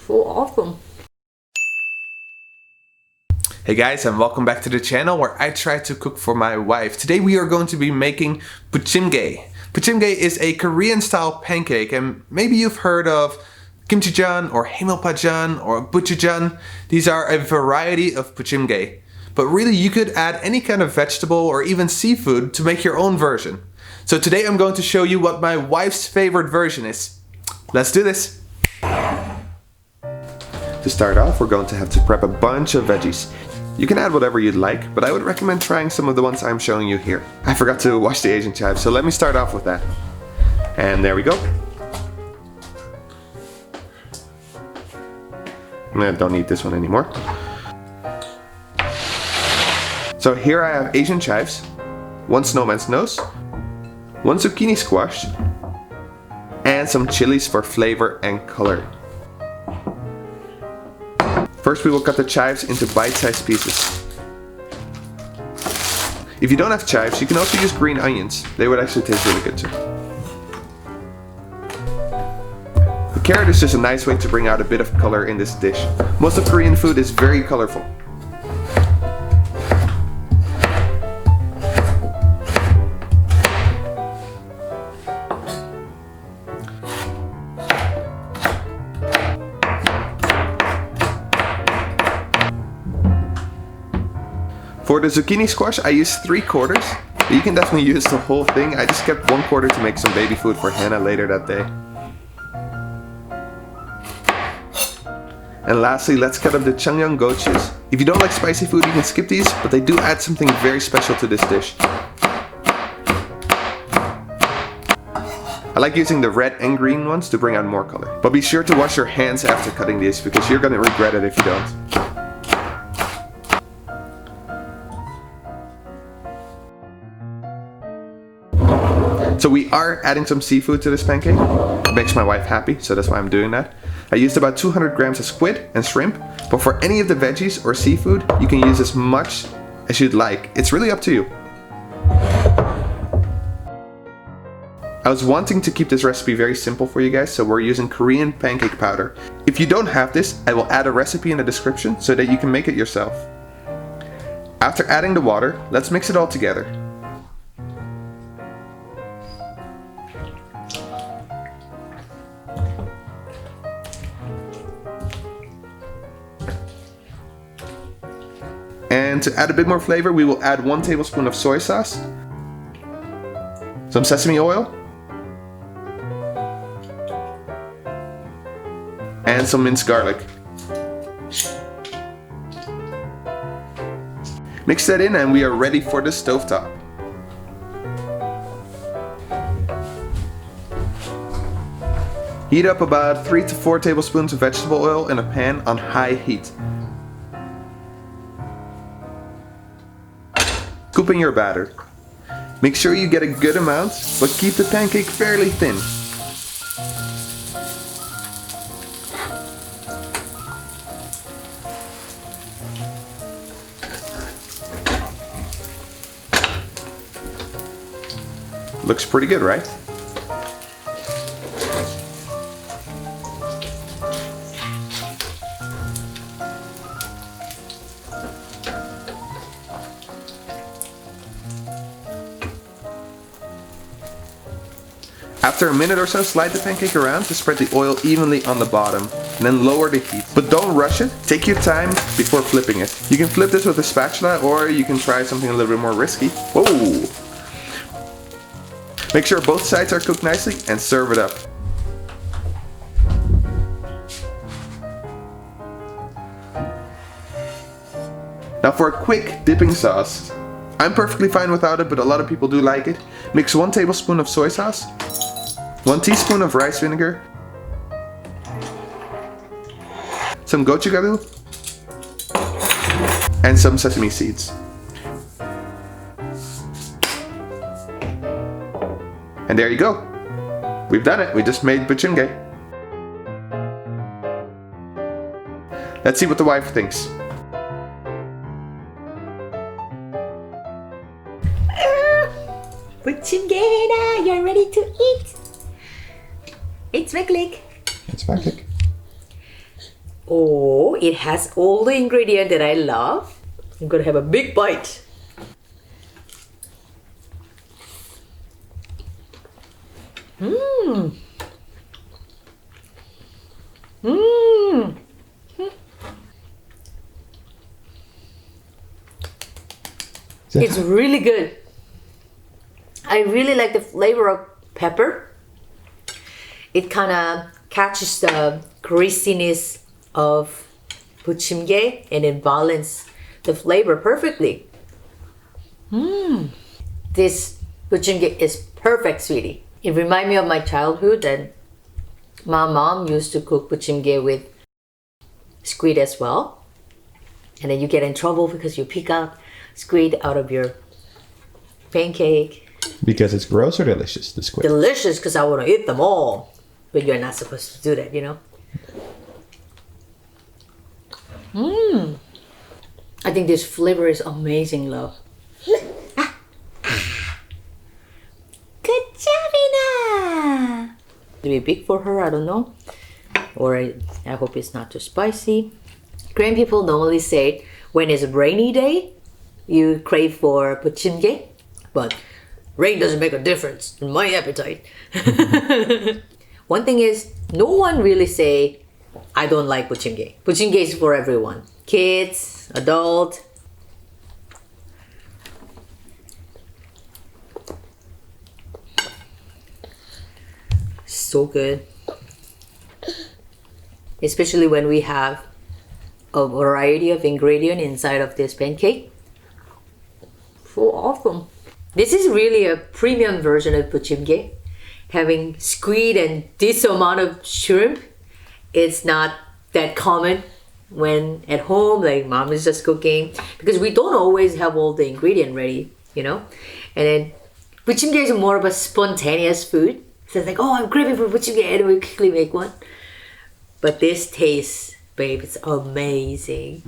so awesome. Hey guys, and welcome back to the channel where I try to cook for my wife. Today we are going to be making Buchimgae. Buchimgae is a Korean style pancake, and maybe you've heard of kimchijeon or haemeolpajeon or gochugaru. These are a variety of Buchimgae. But really you could add any kind of vegetable or even seafood to make your own version. So today I'm going to show you what my wife's favorite version is. Let's do this! To start off, we're going to have to prep a bunch of veggies. You can add whatever you'd like, but I would recommend trying some of the ones I'm showing you here. I forgot to wash the Asian Chives, so let me start off with that. And there we go. I don't need this one anymore. So here I have Asian Chives, 1 snowman's nose, 1 zucchini squash, and some chilies for flavor and color. First we will cut the chives into bite-sized pieces. If you don't have chives, you can also use green onions. They would actually taste really good too. The carrot is just a nice way to bring out a bit of color in this dish. Most of Korean food is very colorful. For the zucchini squash, I used 3/4, but you can definitely use the whole thing. I just kept 1/4 to make some baby food for Hannah later that day. And lastly, let's cut up the changyang gochus. If you don't like spicy food, you can skip these, but they do add something very special to this dish. I like using the red and green ones to bring out more color. But be sure to wash your hands after cutting these, because you're gonna regret it if you don't. So we are adding some seafood to this pancake. It makes my wife happy, so that's why I'm doing that. I used about 200 grams of squid and shrimp, but for any of the veggies or seafood, you can use as much as you'd like. It's really up to you. I was wanting to keep this recipe very simple for you guys, so we're using Korean Pancake Powder. If you don't have this, I will add a recipe in the description so that you can make it yourself. After adding the water, let's mix it all together. And to add a bit more flavor, we will add 1 tablespoon of soy sauce, some sesame oil, and some minced garlic. Mix that in and we are ready for the stovetop. Heat up about 3 to 4 tablespoons of vegetable oil in a pan on high heat. Scoop in your batter. Make sure you get a good amount, but keep the pancake fairly thin. Looks pretty good, right? After a minute or so, slide the pancake around to spread the oil evenly on the bottom, and then lower the heat. But don't rush it, take your time before flipping it. You can flip this with a spatula, or you can try something a little bit more risky. Whoa! Make sure both sides are cooked nicely and serve it up. Now for a quick dipping sauce. I'm perfectly fine without it, but a lot of people do like it. Mix 1 tablespoon of soy sauce, 1 teaspoon of rice vinegar, some Gochugaru, and some sesame seeds. And there you go. We've done it. We just made Buchimgae. Let's see what the wife thinks. Buchimgae, you're ready to eat. It's Smakelijk. It's Smakelijk. Oh, it has all the ingredients that I love. I'm gonna have a big bite. Mmm. Mmm. It's really good. I really like the flavor of pepper. It kind of catches the greasiness of buchimgae and it balances the flavor perfectly. This buchimgae is perfect, sweetie. It reminds me of my childhood, and my mom used to cook buchimgae with squid as well. And then you get in trouble because you pick out squid out of your pancake. Because it's gross or delicious, the squid? Delicious because I want to eat them all. But you're not supposed to do that, you know? I think this flavor is amazing, love. Good job, Ina! Maybe big for her, I don't know. Or I hope it's not too spicy. Korean people normally say when it's a rainy day, you crave for buchimgae. But rain doesn't make a difference in my appetite. One thing is, no one really say, I don't like buchimgae. Buchimgae is for everyone. Kids, adult. So good. Especially when we have a variety of ingredients inside of this pancake. So awesome. This is really a premium version of buchimgae. Having squid and this amount of shrimp, it's not that common when at home, like mom is just cooking, because we don't always have all the ingredient ready, you know. And then buchimgae is more of a spontaneous food. So it's like, oh, I'm craving for buchimgae, and we quickly make one. But this taste, babe, it's amazing.